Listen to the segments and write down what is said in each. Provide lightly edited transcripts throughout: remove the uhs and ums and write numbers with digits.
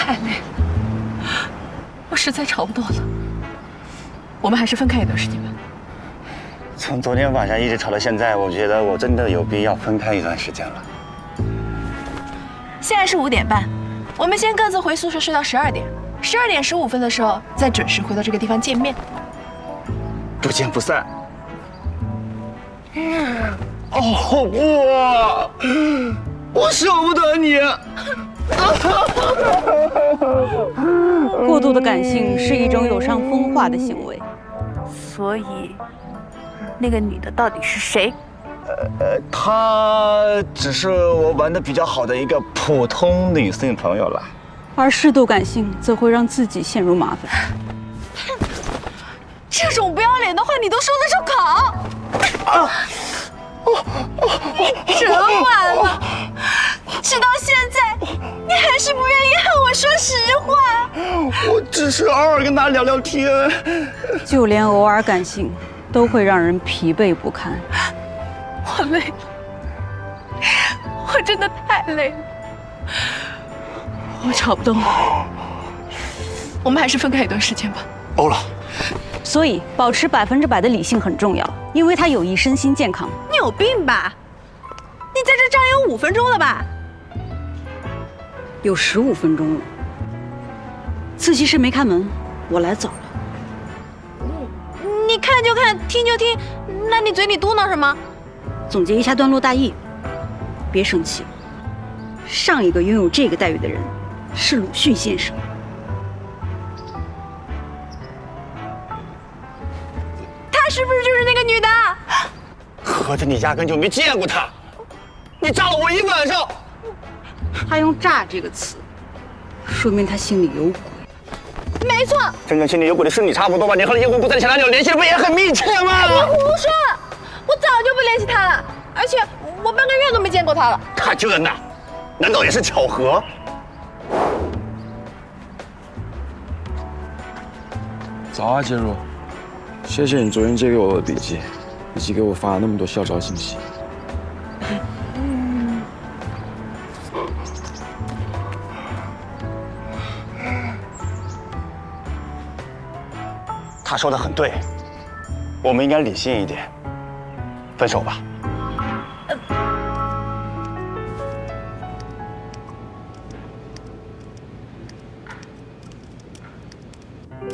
太累了，我实在吵不动了。我们还是分开一段时间吧。从昨天晚上一直吵到现在，我觉得我真的有必要分开一段时间了。现在是5点半，我们先各自回宿舍睡到12点，12点15分的时候再准时回到这个地方见面。不见不散。哦，我舍不得你。过度的感性是一种有伤风化的行为。所以，那个女的到底是谁？她只是我玩的比较好的一个普通女性朋友了。而适度感性则会让自己陷入麻烦。这种不要脸的话你都说得出口？整晚了，直到现在，你还是不愿意和我说实话。我只是偶尔跟她聊聊天。就连偶尔感性，都会让人疲惫不堪。我累了，我真的太累了，我吵不动了。我们还是分开一段时间吧。欧了。所以，保持100%的理性很重要，因为它有益身心健康。你有病吧？你在这站有5分钟了吧？有15分钟了。自习室没开门，我来早了。你看就看，听就听，那你嘴里嘟囔什么？总结一下段落大意，别生气。上一个拥有这个待遇的人是鲁迅先生。她是不是就是那个女的？合着你压根就没见过她，你炸了我一晚上。他用“炸”这个词，说明他心里有鬼。没错，真正心里有鬼的是你差不多吧？你和阴魂不散的前男友联系的不也很密切吗？你胡说！我早就不联系他了，而且我半个月都没见过他了。他就在那，难道也是巧合？早啊，建茹，谢谢你昨天借给我的笔记，以及给我发了那么多校招信息。他说的很对，我们应该理性一点，分手吧。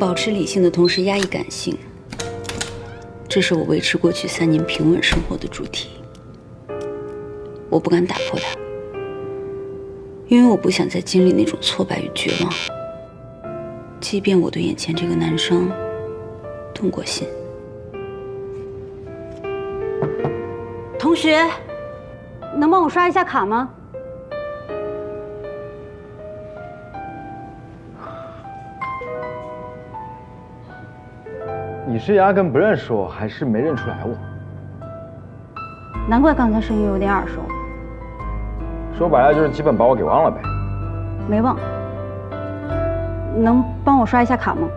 保持理性的同时压抑感性，这是我维持过去3年平稳生活的主题。我不敢打破它，因为我不想再经历那种挫败与绝望。即便我对眼前这个男生动过心。同学，能帮我刷一下卡吗？你是压根不认识我，还是没认出来我？难怪刚才声音有点耳熟。说白了就是基本把我给忘了呗。没忘。能帮我刷一下卡吗？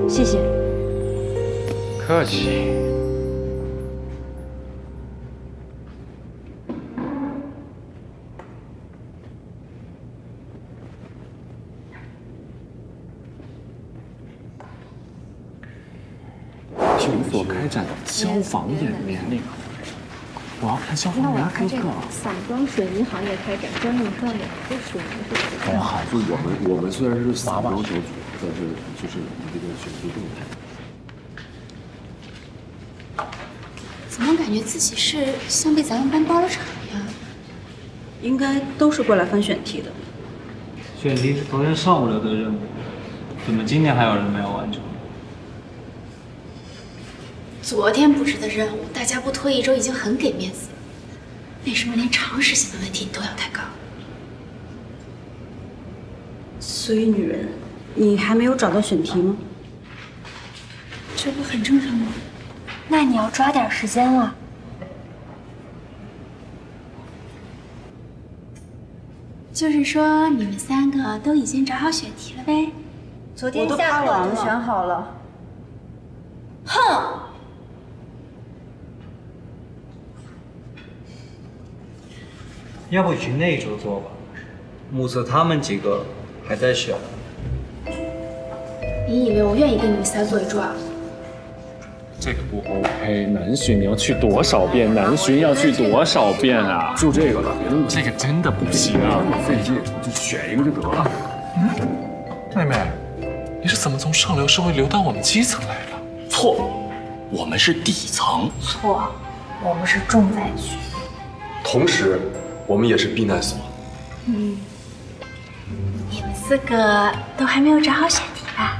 谢谢。客气。警所开展消防演练，我要看消防员哥哥。散装水泥行业开展专用专业，这水泥是。哎呀，就我们虽然是散装小组，但是就是这个选择动态。怎么感觉自习室像被咱们班包了场呀？应该都是过来翻选题的。选题是昨天上午留的任务，怎么今天还有人没有完成？昨天布置的任务，大家不拖1周已经很给面子了，为什么连常识性的问题你都要抬高？所以女人，你还没有找到选题吗？这不很正常吗？那你要抓点时间了。就是说，你们3个都已经找好选题了呗？昨天下课就选好了。哼！要不去那周做吧？目测他们几个还在选。你以为我愿意跟你们仨做一桌啊？这个不 OK， 南巡你要去多少遍？南巡要去多少遍啊？就这个了，别那么这个真的不行啊！那么费劲，就选一个就得了。妹妹，你是怎么从上流社会流到我们基层来的？错，我们是底层。错，我们是重灾区。同时，我们也是避难所。你们4个都还没有找好选题吧？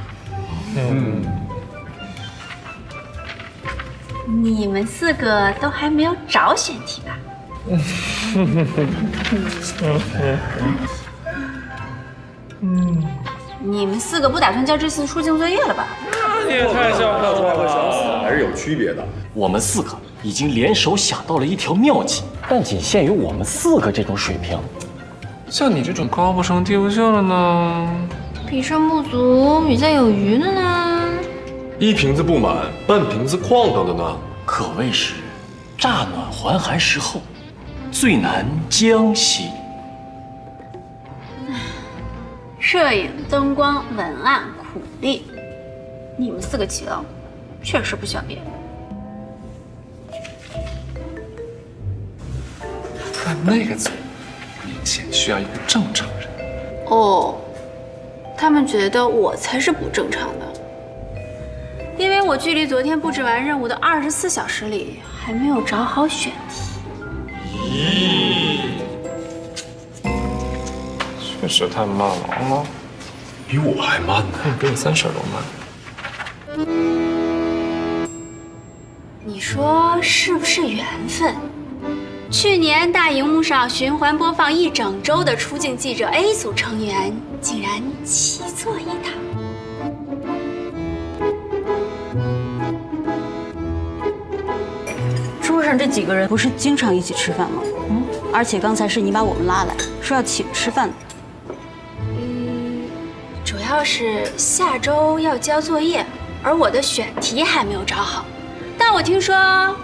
你们4个都还没有找选题吧？你们4个不打算交这次出境作业了吧？你也太小看我了，还是有区别的。我们4个已经联手想到了一条妙计，但仅限于我们4个这种水平。像你这种高不成低不就的呢？比上不足，比在有余的呢？一瓶子不满，半瓶子哐当的呢？可谓是乍暖还寒时候，最难将息。摄影、灯光、文案、苦力，你们4个齐了，确实不需要别人。但那个组明显需要一个正常人。哦，他们觉得我才是不正常的，因为我距离昨天布置完任务的24小时里还没有找好选题。确实太慢了啊，比我还慢呢，比你3婶都慢。你说是不是缘分？去年大荧幕上循环播放1整周的出境记者 A 组成员，竟然齐坐一堂。桌上这几个人不是经常一起吃饭吗？而且刚才是你把我们拉来，说要请吃饭的。主要是下周要交作业，而我的选题还没有找好。但我听说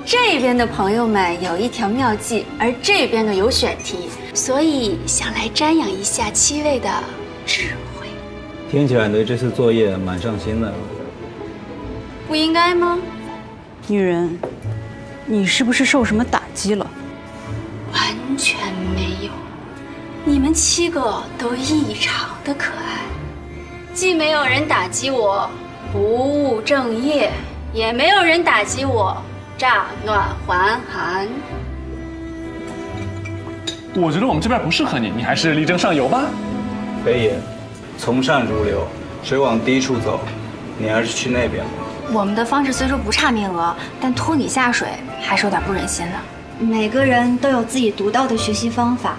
这边的朋友们有一条妙计，而这边的有选题，所以想来瞻仰一下7位的智慧。听起来对这次作业蛮上心的。不应该吗？女人，你是不是受什么打击了？完全没有，你们7个都异常的可爱，既没有人打击我不务正业，也没有人打击我乍暖还寒。我觉得我们这边不适合你，你还是力争上游吧。北野，从善如流，水往低处走，你还是去那边吧。我们的方式虽说不差名额，但拖你下水还是有点不忍心的。每个人都有自己独到的学习方法，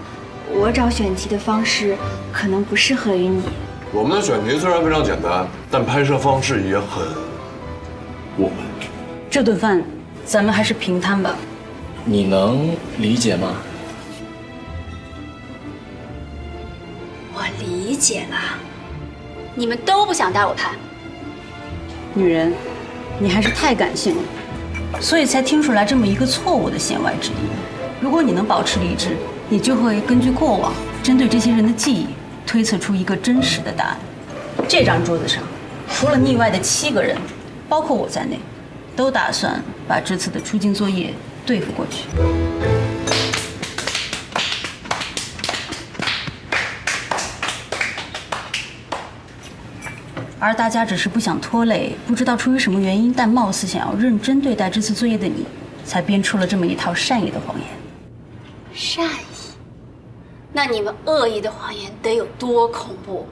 我找选题的方式可能不适合于你。我们的选题虽然非常简单，但拍摄方式也很我们。这顿饭咱们还是平摊吧。你能理解吗？我理解了，你们都不想带我拍。女人，你还是太感性了，所以才听出来这么一个错误的弦外之音。如果你能保持理智，你就会根据过往，针对这些人的记忆，推测出一个真实的答案。这张桌子上，除了腻歪的7个人，包括我在内，都打算把这次的出境作业对付过去。而大家只是不想拖累，不知道出于什么原因，但貌似想要认真对待这次作业的你，才编出了这么一套善意的谎言。善意？那你们恶意的谎言得有多恐怖？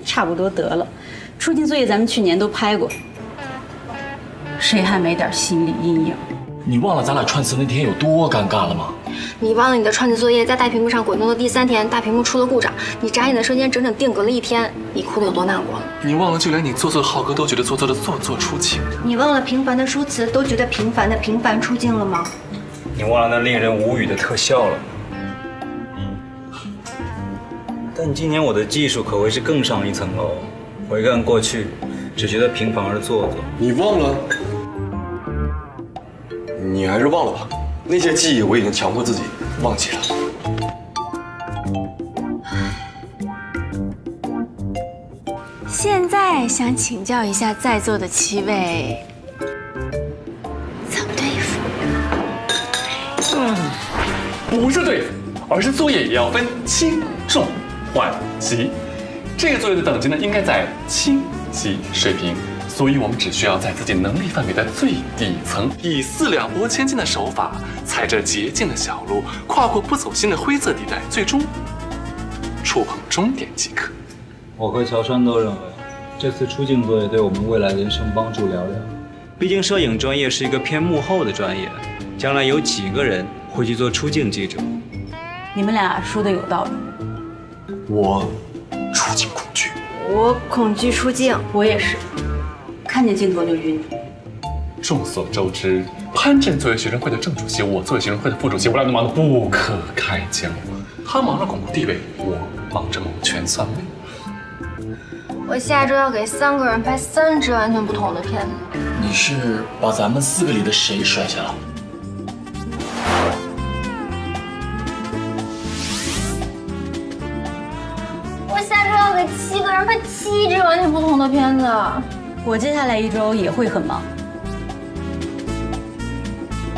差不多得了，出境作业咱们去年都拍过，谁还没点心理阴影？你忘了咱俩串词那天有多尴尬了吗？你忘了你的串词作业在大屏幕上滚动的第3天，大屏幕出了故障，你眨眼的瞬间整整定格了1天，你哭得有多难过？你忘了，就连你做作的浩哥都觉得做作的做作出镜。你忘了平凡的舒词都觉得平凡的平凡出镜了吗？你忘了那令人无语的特效了？但今年我的技术可谓是更上一层楼，回看过去，只觉得平凡而做作。你忘了？你还是忘了吧，那些记忆我已经强迫自己忘记了。现在想请教一下在座的7位，怎么对付？不是对付，而是作业也要分轻重缓急。这个作业的等级呢，应该在轻级水平。所以我们只需要在自己能力范围的最底层，以4两拨千斤的手法，踩着捷径的小路，跨过不走心的灰色地带，最终触碰终点即可。我和乔川都认为，这次出镜作业对我们未来人生帮助寥寥。毕竟摄影专业是一个偏幕后的专业，将来有几个人会去做出镜记者？你们俩说的有道理。我出镜恐惧，我恐惧出镜，我也是。看见镜头就晕。众所周知，潘震作为学生会的正主席，我作为学生会的副主席，我俩都忙得不可开交。他忙着巩固地位，我忙着谋权篡位。我下周要给3个人拍3支完全不同的片子。你是把咱们4个里的谁甩下了？我下周要给7个人拍7支完全不同的片子。我接下来1周也会很忙，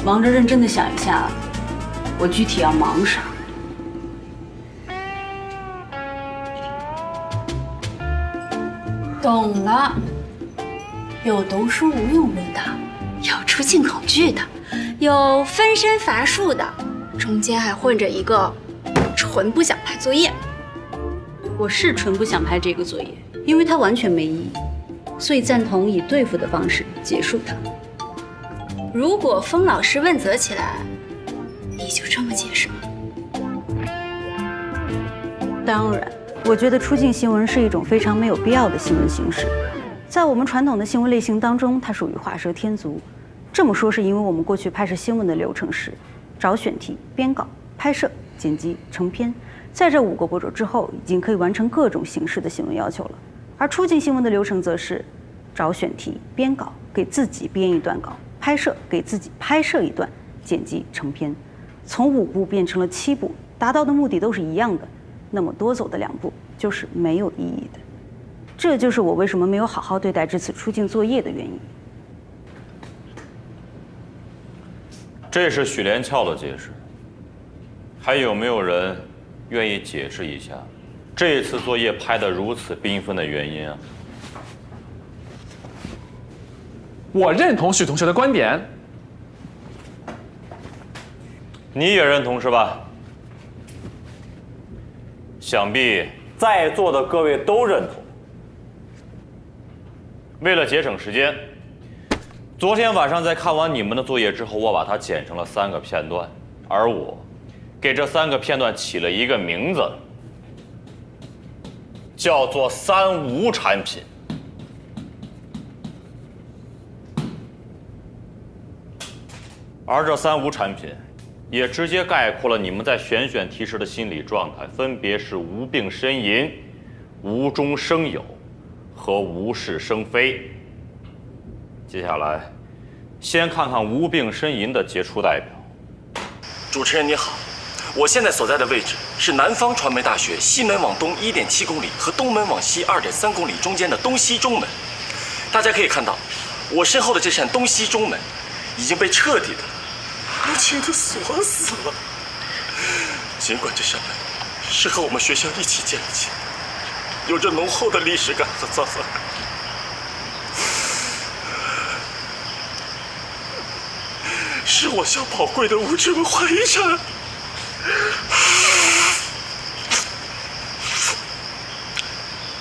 忙着认真的想一下，我具体要忙啥。懂了，有读书无用论的，有出镜恐惧的，有分身乏术的，中间还混着一个纯不想拍作业。我是纯不想拍这个作业，因为它完全没意义。所以赞同以对付的方式结束它。如果封老师问责起来，你就这么解释吗？当然，我觉得出镜新闻是一种非常没有必要的新闻形式，在我们传统的新闻类型当中，它属于画蛇添足。这么说是因为我们过去拍摄新闻的流程是找选题、编稿、拍摄、剪辑、成片，在这5个步骤之后，已经可以完成各种形式的新闻要求了。而出镜新闻的流程则是找选题、编稿，给自己编一段稿；拍摄，给自己拍摄一段；剪辑成片。从5步变成了7步，达到的目的都是一样的。那么多走的2步就是没有意义的。这就是我为什么没有好好对待这次出镜作业的原因。这是许连翘的解释，还有没有人愿意解释一下？这次作业拍得如此缤纷的原因啊！我认同许同学的观点。你也认同是吧？想必在座的各位都认同。为了节省时间，昨天晚上在看完你们的作业之后，我把它剪成了3个片段，而我给这3个片段起了一个名字。叫做3无产品。而这3无产品，也直接概括了你们在选题时的心理状态，分别是无病呻吟、无中生有和无事生非。接下来，先看看无病呻吟的杰出代表。主持人你好。我现在所在的位置是南方传媒大学西门往东1.7公里和东门往西2.3公里中间的东西中门。大家可以看到，我身后的这扇东西中门已经被彻底的、无情的锁死了。尽管这扇门是和我们学校一起建立起的，有着浓厚的历史感和沧桑感，是我校宝贵的物质文化遗产。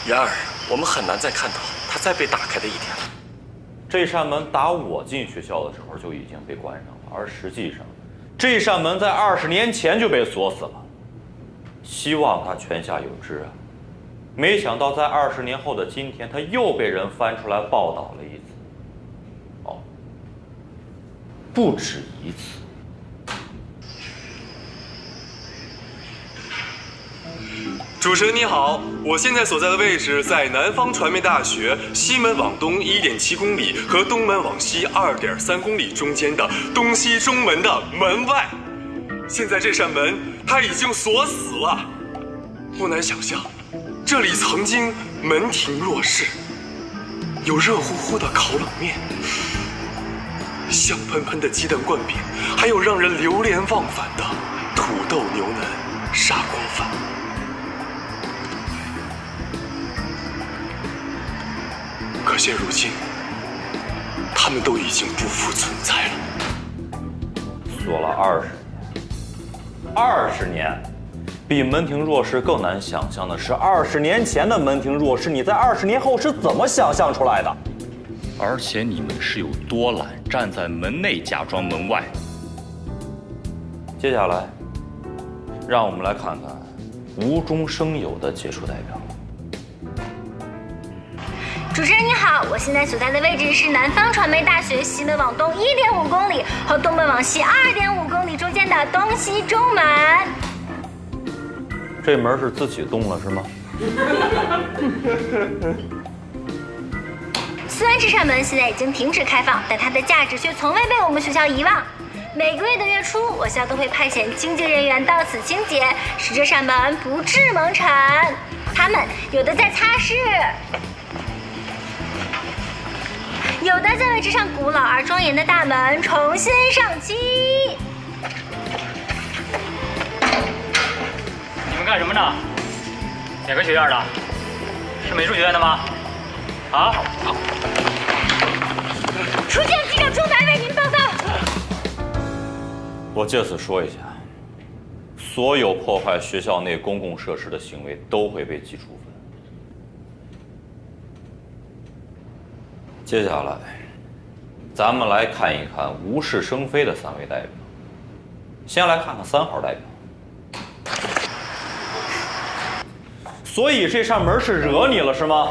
然而，我们很难再看到它再被打开的一天了。这扇门打我进学校的时候就已经被关上了，而实际上，这扇门在20年前就被锁死了。希望它泉下有知啊！没想到在20年后的今天，它又被人翻出来报道了一次。哦，不止一次。主持人你好，我现在所在的位置在南方传媒大学西门往东1.7公里和东门往西2.3公里中间的东西中门的门外。现在这扇门它已经锁死了，不难想象，这里曾经门庭若市，有热乎乎的烤冷面，香喷喷的鸡蛋灌饼，还有让人流连忘返的土豆牛腩砂锅饭。可现如今，他们都已经不复存在了。锁了20年，比门庭若市更难想象的是，20年前的门庭若市，你在20年后是怎么想象出来的？而且你们是有多懒，站在门内假装门外。接下来，让我们来看看无中生有的杰出代表。主持人你好，我现在所在的位置是南方传媒大学西门往东1.5公里和东门往西2.5公里中间的东西中门。这门是自己动了是吗？虽然这扇门现在已经停止开放，但它的价值却从未被我们学校遗忘。每个月的月初，我校都会派遣清洁人员到此清洁，使这扇门不致蒙尘。他们有的在擦拭，有的在为这扇古老而庄严的大门重新上漆。你们干什么呢？哪个学院的？是美术学院的吗？啊？出现机长钟台为您报告。我借此说一下，所有破坏学校内公共设施的行为都会被记处分。接下来，咱们来看一看无事生非的3位代表。先来看看3号代表。所以这扇门是惹你了是吗？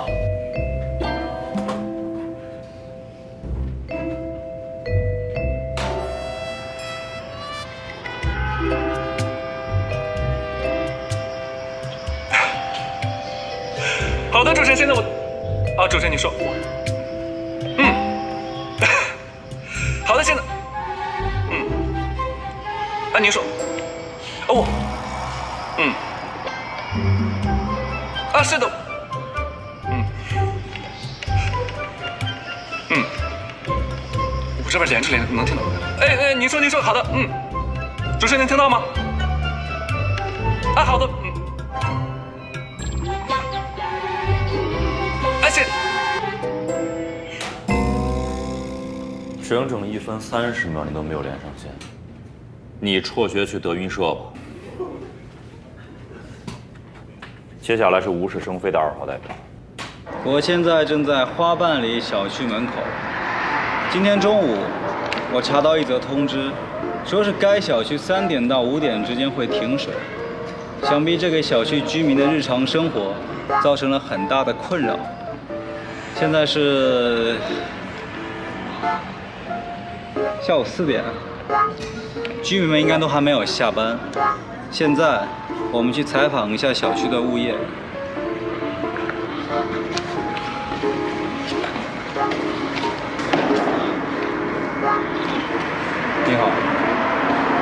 好的，主持人，现在主持人你说，好的，现在，您说，是的，我这边连着能听到，您说，好的，主持人能听到吗？好的，谢谢。整整1分30秒，你都没有连上线，你辍学去德云社吧。接下来是无事生非的2号代表。我现在正在花瓣里小区门口。今天中午，我查到一则通知，说是该小区3点到5点之间会停水，想必这给小区居民的日常生活造成了很大的困扰。现在是下午4点，居民们应该都还没有下班。现在我们去采访一下小区的物业。你好，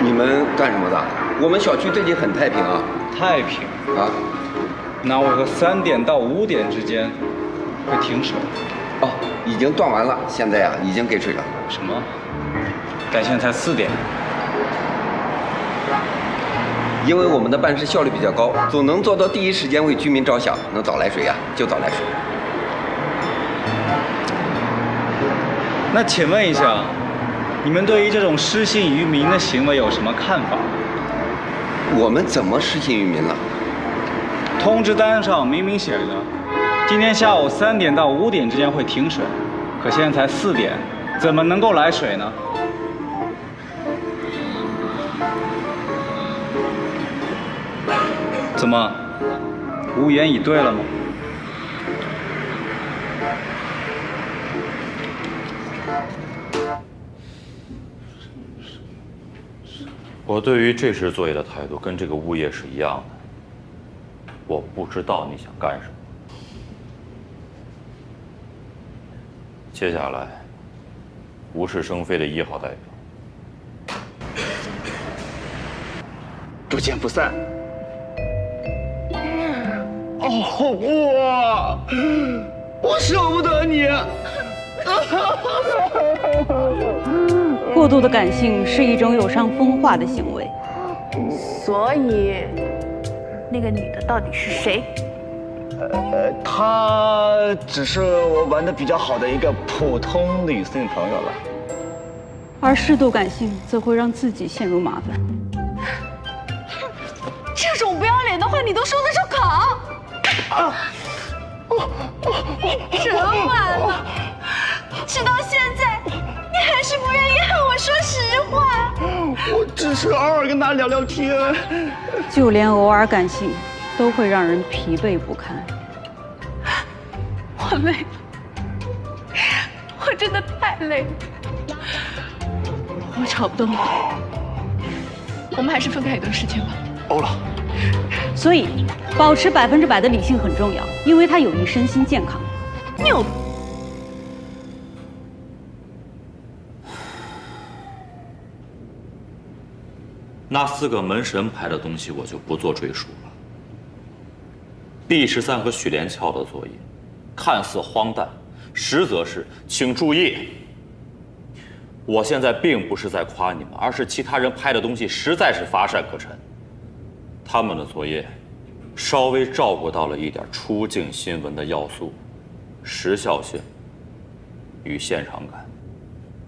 你们干什么的？我们小区最近很太平啊。太平啊？那为何3点到5点之间会停水？已经断完了，现在已经给水了。什么？但现在才4点。因为我们的办事效率比较高，总能做到第一时间为居民着想，能早来水就早来水。那请问一下，你们对于这种失信于民的行为有什么看法？我们怎么失信于民了？通知单上明明写着，今天下午3点到5点之间会停水，可现在才4点，怎么能够来水呢？怎么，无言以对了吗？我对于这次作业的态度跟这个物业是一样的。我不知道你想干什么。接下来，无事生非的1号代表。不见不散。我舍不得你。过度的感性是一种有伤风化的行为。所以，那个女的到底是谁？她只是我玩的比较好的一个普通女性朋友了。而适度感性则会让自己陷入麻烦。这种不要脸的话你都说得出口？整晚了，直到现在，你还是不愿意和我说实话。我只是偶尔跟他聊聊天。就连偶尔感性，都会让人疲惫不堪。我累了，我真的太累了，我吵不动了。我们还是分开一段时间吧。欧了。所以，保持100%的理性很重要，因为它有益身心健康。牛。那4个门神牌的东西我就不做赘述了。B13和许连翘的作业，看似荒诞，实则是请注意。我现在并不是在夸你们，而是其他人拍的东西实在是乏善可陈。他们的作业稍微照顾到了一点出境新闻的要素，时效性与现场感。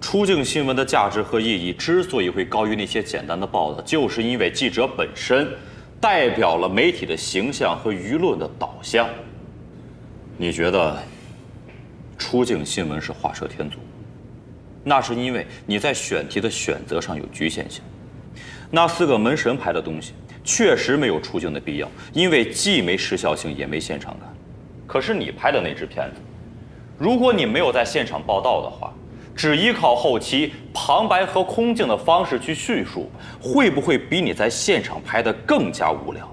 出境新闻的价值和意义之所以会高于那些简单的报道，就是因为记者本身代表了媒体的形象和舆论的导向。你觉得出境新闻是画蛇添足，那是因为你在选题的选择上有局限性。那4个门神牌的东西确实没有出境的必要，因为既没时效性也没现场感。可是你拍的那支片子，如果你没有在现场报道的话，只依靠后期旁白和空镜的方式去叙述，会不会比你在现场拍的更加无聊？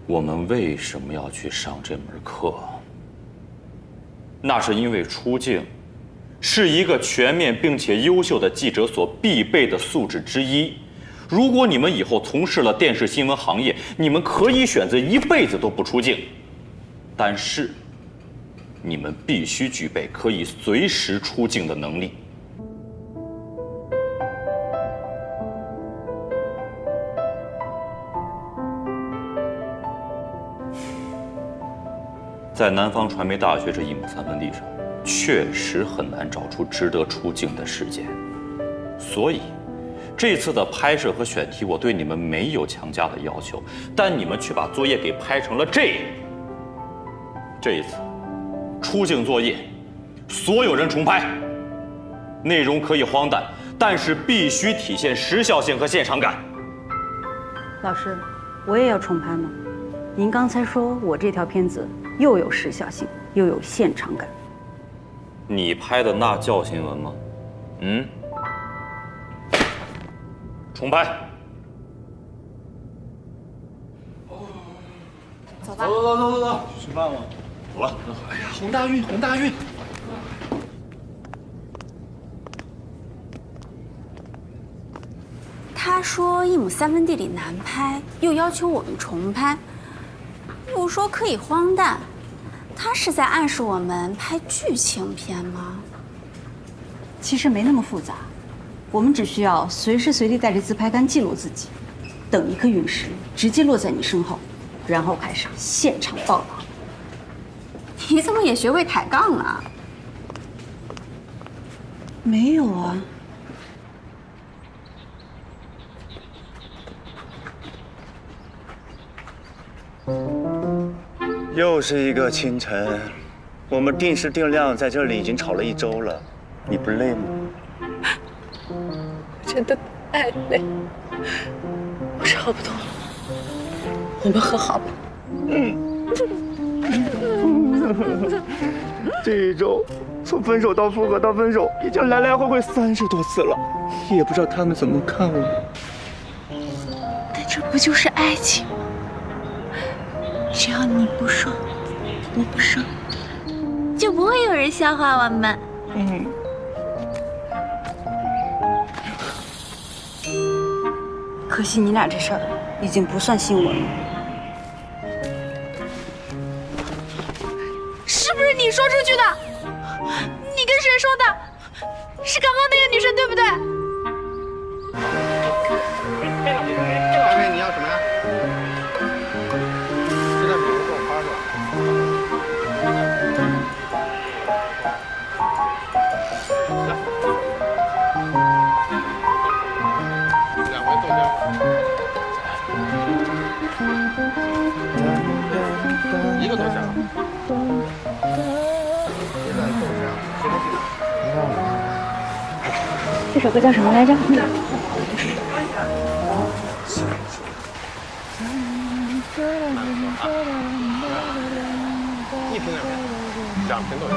我们为什么要去上这门课？那是因为出境是一个全面并且优秀的记者所必备的素质之一。如果你们以后从事了电视新闻行业，你们可以选择一辈子都不出境，但是你们必须具备可以随时出境的能力。在南方传媒大学这1亩3分地上，确实很难找出值得出境的事件，所以这次的拍摄和选题，我对你们没有强加的要求，但你们却把作业给拍成了这样。这一次出境作业，所有人重拍，内容可以荒诞，但是必须体现时效性和现场感。老师，我也要重拍吗？您刚才说我这条片子又有时效性，又有现场感。你拍的那叫新闻吗？重拍。走吧。走，吃饭吗？走了。哎呀，洪大运，洪大运。他说1亩3分地里难拍，又要求我们重拍，又说可以荒诞，他是在暗示我们拍剧情片吗？其实没那么复杂，我们只需要随时随地带着自拍杆记录自己，等一颗陨石直接落在你身后，然后开始现场报道。你怎么也学会抬杠了？没有啊。又是一个清晨，我们定时定量在这里已经吵了1周了，你不累吗？我真的太累，我吵不动了，我们和好吧。这1周，从分手到复合到分手，已经来来回回30多次了，也不知道他们怎么看我们。但这不就是爱情吗？只要你不说，我不说，就不会有人笑话我们。可惜你俩这事儿已经不算新闻了。你说出去的。你跟谁说的？是刚刚那个女生，对不对？小妹，你要什么呀？这袋米给我发出来。2回豆浆。1个豆浆。这首歌叫什么来着？1瓶2瓶，2瓶豆浆。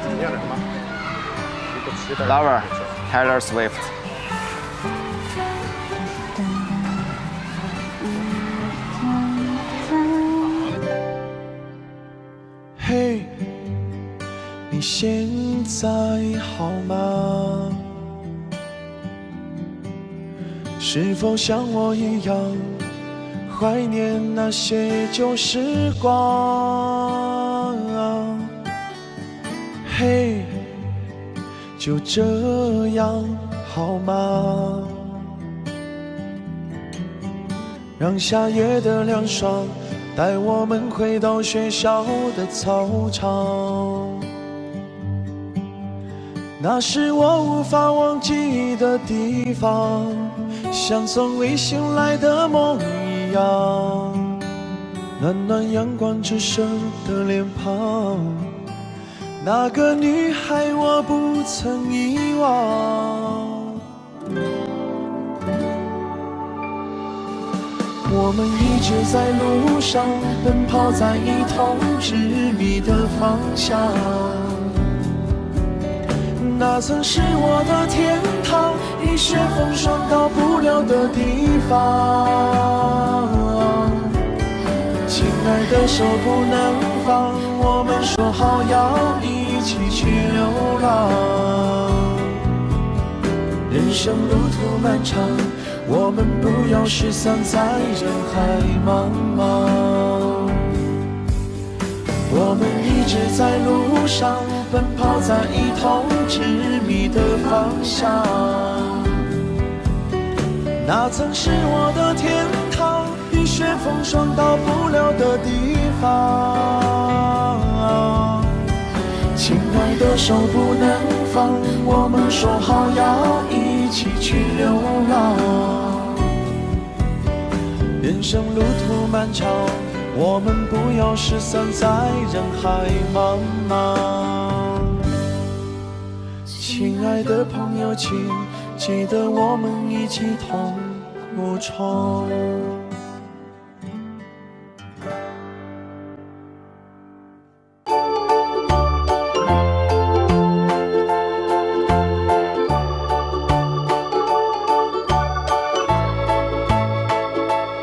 你要点什么 ？Lover, Taylor Swift。嘿，你现在好吗？是否像我一样怀念那些旧时光？嘿，就这样好吗？让夏夜的凉爽带我们回到学校的操场，那是我无法忘记的地方，像从未醒来的梦一样，暖暖阳光直射的脸庞，那个女孩我不曾遗忘。我们一直在路上奔跑在一同执迷的方向，那曾是我的天堂，雨雪风霜到不了的地方。亲爱的手不能放，我们说好要一起去流浪。人生路途漫长，我们不要失散在人海茫茫。我们一直在路上奔跑在一同执迷的方向，那曾是我的天堂，雨雪风霜到不了的地方。亲爱的手不能放，我们说好要一起去流浪。人生路途漫长，我们不要失散在人海茫茫。亲爱的朋友，请记得我们一起同过窗。